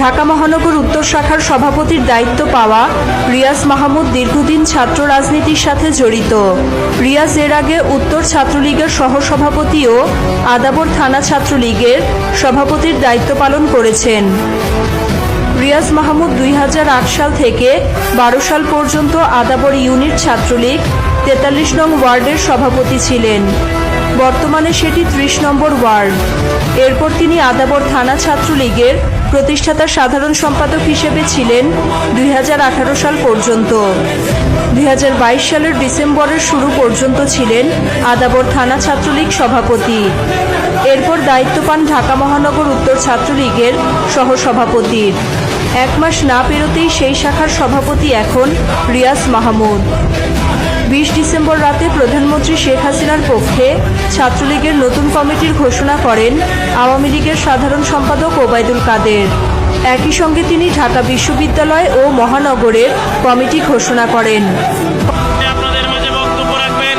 ঢাকা মহানগর উত্তর শাখার সভাপতির দায়িত্ব পাওয়া রিয়াজ মাহমুদ দীর্ঘদিন ছাত্র রাজনীতির সাথে জড়িত। রিয়াজ এর আগে উত্তর ছাত্রলীগের সহসভাপতি ও আদাবর থানা ছাত্রলীগের সভাপতির দায়িত্ব পালন করেছেন। রিয়াজ মাহমুদ 2008 সাল থেকে 12 সাল পর্যন্ত আদাবর ইউনিট ছাত্রলীগ 43 নং ওয়ার্ডের সভাপতি ছিলেন। বর্তমানে সেটি 30 নম্বর ওয়ার্ড। এরপর তিনি আদাবর থানা ছাত্রলীগের প্রতিষ্ঠাতা সাধারণ সম্পাদক হিসেবে ছিলেন 2018 সাল পর্যন্ত। 2022 সালের ডিসেম্বরের শুরু পর্যন্ত ছিলেন আদাবর থানা ছাত্রলীগ সভাপতি। এরপর দায়িত্ব পান ঢাকা মহানগর উত্তর ছাত্রলীগের সহসভাপতির। 1 মাস না পেরোতেই সেই শাখার সভাপতি এখন রিয়াজ মাহমুদ। 20 ডিসেম্বর রাতে প্রধানমন্ত্রী শেখ হাসিনার পক্ষে ছাত্রলীগের নতুন কমিটির ঘোষণা করেন আওয়ামী লীগের সাধারণ সম্পাদক ওবায়দুল কাদের। একই সঙ্গে তিনি ঢাকা বিশ্ববিদ্যালয় ও মহানগরের কমিটি ঘোষণা করেন। আপনাদের মাঝে বক্তব্য রাখবেন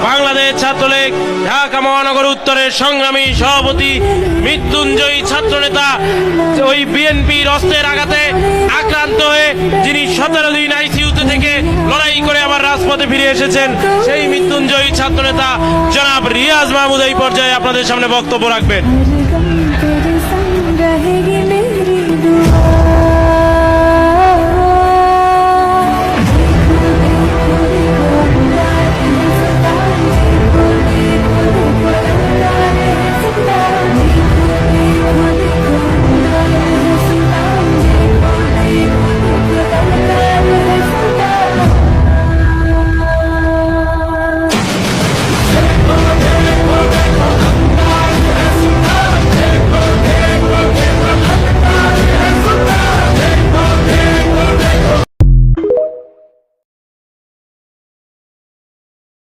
বাংলাদেশ ছাত্রলীগ ঢাকা মহানগর উত্তরের সংগ্রামী সভাপতি মৃত্যুঞ্জয়ী ছাত্রনেতা, ওই বিএনপির অস্ত্রের আঘাতে আক্রান্ত হয়ে যিনি 17 দিন আইসিইউতে থেকে লড়াই করে আবার রাজপথে ফিরে এসেছেন, সেই মৃত্যুঞ্জয়ী ছাত্রনেতা জনাব রিয়াজ মাহমুদ এই পর্যায়ে আপনাদের সামনে বক্তব্য রাখবেন।